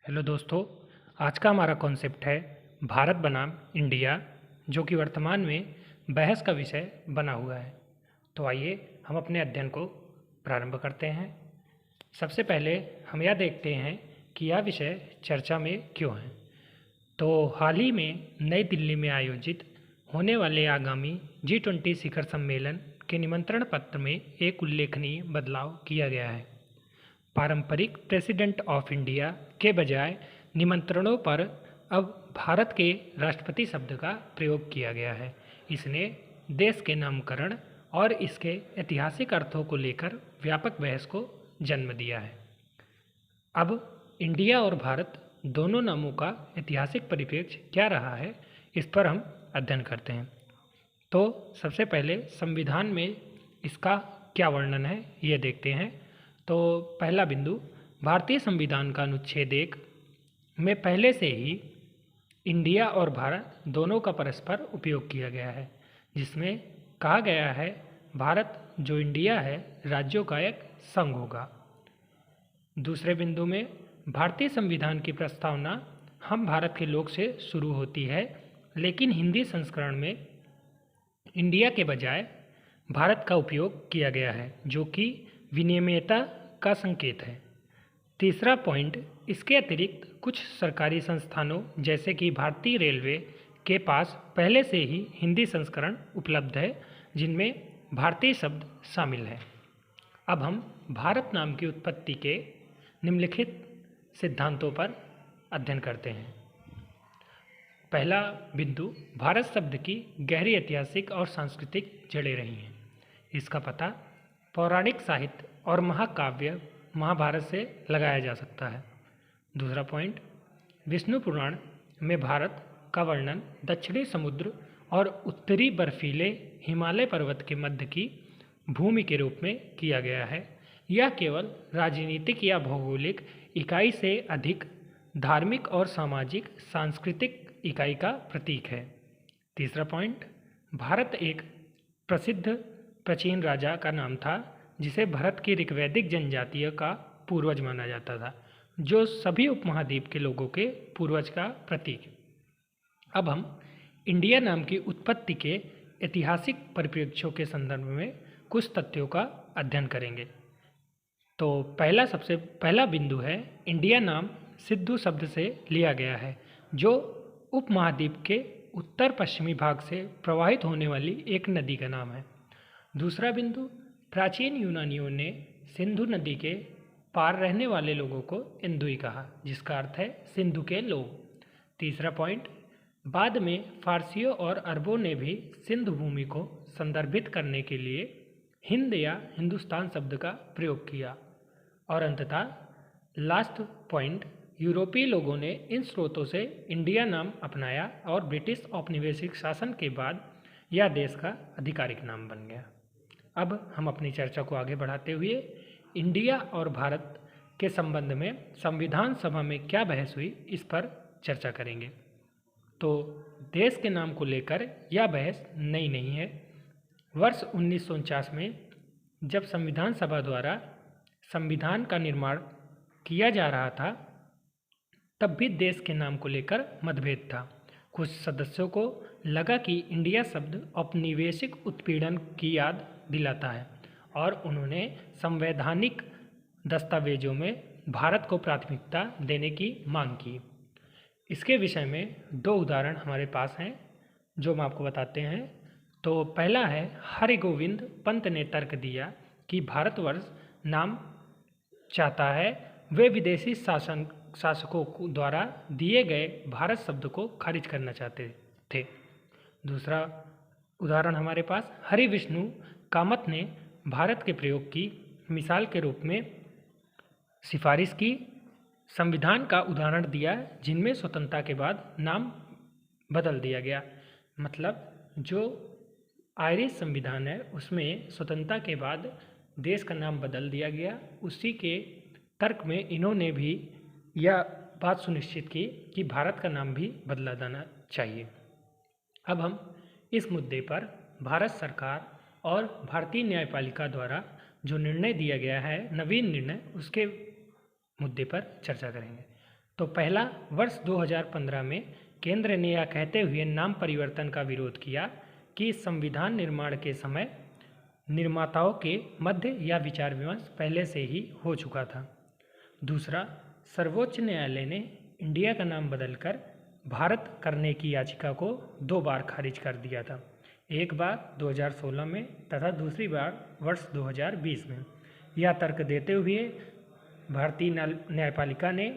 Hello दोस्तों, आज का हमारा कॉन्सेप्ट है भारत बनाम इंडिया, जो कि वर्तमान में बहस का विषय बना हुआ है। तो आइए हम अपने अध्ययन को प्रारंभ करते हैं। सबसे पहले हम यह देखते हैं कि यह विषय चर्चा में क्यों है। तो हाल ही में नई दिल्ली में आयोजित होने वाले आगामी G20 शिखर सम्मेलन के निमंत्रण पत्र में एक उल्लेखनीय बदलाव किया गया है। पारंपरिक प्रेसिडेंट ऑफ इंडिया के बजाय निमंत्रणों पर अब भारत के राष्ट्रपति शब्द का प्रयोग किया गया है। इसने देश के नामकरण और इसके ऐतिहासिक अर्थों को लेकर व्यापक बहस को जन्म दिया है। अब इंडिया और भारत दोनों नामों का ऐतिहासिक परिप्रेक्ष्य क्या रहा है, इस पर हम अध्ययन करते हैं। तो सबसे पहले संविधान में इसका क्या वर्णन है, ये देखते हैं। तो पहला बिंदु, भारतीय संविधान का अनुच्छेद 1 में पहले से ही इंडिया और भारत दोनों का परस्पर उपयोग किया गया है, जिसमें कहा गया है भारत जो इंडिया है राज्यों का एक संघ होगा। दूसरे बिंदु में भारतीय संविधान की प्रस्तावना हम भारत के लोग से शुरू होती है, लेकिन हिंदी संस्करण में इंडिया के बजाय भारत का उपयोग किया गया है, जो कि विनियमितता का संकेत है। तीसरा पॉइंट, इसके अतिरिक्त कुछ सरकारी संस्थानों जैसे कि भारतीय रेलवे के पास पहले से ही हिंदी संस्करण उपलब्ध है, जिनमें भारतीय शब्द शामिल है। अब हम भारत नाम की उत्पत्ति के निम्नलिखित सिद्धांतों पर अध्ययन करते हैं। पहला बिंदु, भारत शब्द की गहरी ऐतिहासिक और सांस्कृतिक जड़ें रही हैं। इसका पता पौराणिक साहित्य और महाकाव्य महाभारत से लगाया जा सकता है। दूसरा पॉइंट, विष्णु पुराण में भारत का वर्णन दक्षिणी समुद्र और उत्तरी बर्फीले हिमालय पर्वत के मध्य की भूमि के रूप में किया गया है। यह केवल राजनीतिक या भौगोलिक इकाई से अधिक धार्मिक और सामाजिक सांस्कृतिक इकाई का प्रतीक है। तीसरा पॉइंट, भारत एक प्रसिद्ध प्राचीन राजा का नाम था, जिसे भारत की ऋग्वैदिक जनजातीय का पूर्वज माना जाता था, जो सभी उपमहाद्वीप के लोगों के पूर्वज का प्रतीक है। अब हम इंडिया नाम की उत्पत्ति के ऐतिहासिक परिप्रेक्ष्यों के संदर्भ में कुछ तथ्यों का अध्ययन करेंगे। तो सबसे पहला बिंदु है, इंडिया नाम सिंधु शब्द से लिया गया है, जो उपमहाद्वीप के उत्तर पश्चिमी भाग से प्रवाहित होने वाली एक नदी का नाम है। दूसरा बिंदु, प्राचीन यूनानियों ने सिंधु नदी के पार रहने वाले लोगों को इंदुई कहा, जिसका अर्थ है सिंधु के लोग। तीसरा पॉइंट, बाद में फारसियों और अरबों ने भी सिंधु भूमि को संदर्भित करने के लिए हिंद या हिंदुस्तान शब्द का प्रयोग किया। और अंततः लास्ट पॉइंट, यूरोपीय लोगों ने इन स्रोतों से इंडिया नाम अपनाया और ब्रिटिश औपनिवेशिक शासन के बाद यह देश का आधिकारिक नाम बन गया। अब हम अपनी चर्चा को आगे बढ़ाते हुए इंडिया और भारत के संबंध में संविधान सभा में क्या बहस हुई, इस पर चर्चा करेंगे। तो देश के नाम को लेकर यह बहस नई नहीं है। वर्ष 1949 में जब संविधान सभा द्वारा संविधान का निर्माण किया जा रहा था, तब भी देश के नाम को लेकर मतभेद था। कुछ सदस्यों को लगा कि इंडिया शब्द औपनिवेशिक उत्पीड़न की याद दिलाता है, और उन्होंने संवैधानिक दस्तावेजों में भारत को प्राथमिकता देने की मांग की। इसके विषय में दो उदाहरण हमारे पास हैं, जो हम आपको बताते हैं। तो पहला है, हरिगोविंद पंत ने तर्क दिया कि भारतवर्ष नाम चाहता है, वे विदेशी शासकों द्वारा दिए गए भारत शब्द को खारिज करना चाहते थे। दूसरा उदाहरण हमारे पास, हरि विष्णु कामत ने भारत के प्रयोग की मिसाल के रूप में सिफारिश की संविधान का उदाहरण दिया, जिनमें स्वतंत्रता के बाद नाम बदल दिया गया। मतलब जो आयरिश संविधान है उसमें स्वतंत्रता के बाद देश का नाम बदल दिया गया। उसी के तर्क में इन्होंने भी यह बात सुनिश्चित की कि भारत का नाम भी बदला जाना चाहिए। अब हम इस मुद्दे पर भारत सरकार और भारतीय न्यायपालिका द्वारा जो निर्णय दिया गया है, नवीन निर्णय, उसके मुद्दे पर चर्चा करेंगे। तो पहला, वर्ष 2015 में केंद्र ने यह कहते हुए नाम परिवर्तन का विरोध किया कि संविधान निर्माण के समय निर्माताओं के मध्य यह विचार विमर्श पहले से ही हो चुका था। दूसरा, सर्वोच्च न्यायालय ने इंडिया का नाम बदलकर भारत करने की याचिका को 2 बार खारिज कर दिया था, एक बार 2016 में तथा दूसरी बार वर्ष 2020 में। यह तर्क देते हुए भारतीय न्यायपालिका ने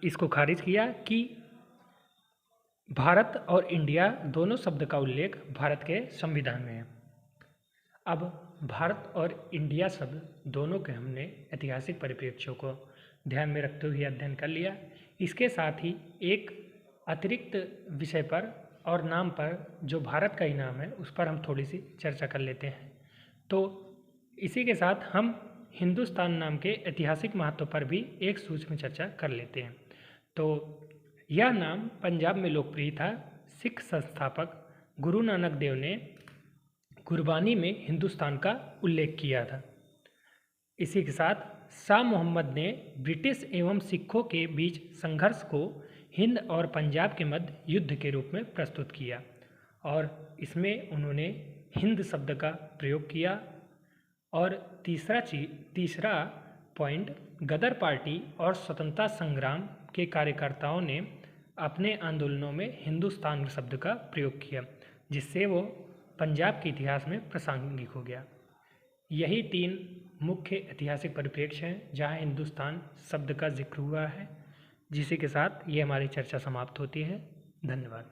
इसको खारिज किया कि भारत और इंडिया दोनों शब्द का उल्लेख भारत के संविधान में है। अब भारत और इंडिया शब्द दोनों के हमने ऐतिहासिक परिप्रेक्ष्यों को ध्यान में रखते हुए अध्ययन कर लिया। इसके साथ ही एक अतिरिक्त विषय पर और नाम पर जो भारत का ही नाम है उस पर हम थोड़ी सी चर्चा कर लेते हैं। तो इसी के साथ हम हिंदुस्तान नाम के ऐतिहासिक महत्व पर भी एक सूक्ष्म चर्चा कर लेते हैं। तो यह नाम पंजाब में लोकप्रिय था। सिख संस्थापक गुरु नानक देव ने गुरबानी में हिंदुस्तान का उल्लेख किया था। इसी के साथ शाह मोहम्मद ने ब्रिटिश एवं सिखों के बीच संघर्ष को हिंद और पंजाब के मध्य युद्ध के रूप में प्रस्तुत किया और इसमें उन्होंने हिंद शब्द का प्रयोग किया। और तीसरा पॉइंट, गदर पार्टी और स्वतंत्रता संग्राम के कार्यकर्ताओं ने अपने आंदोलनों में हिंदुस्तान शब्द का प्रयोग किया, जिससे वो पंजाब के इतिहास में प्रासंगिक हो गया। यही 3 मुख्य ऐतिहासिक परिप्रेक्ष्य हैं जहाँ हिंदुस्तान शब्द का जिक्र हुआ है। जिसी के साथ ये हमारी चर्चा समाप्त होती है। धन्यवाद।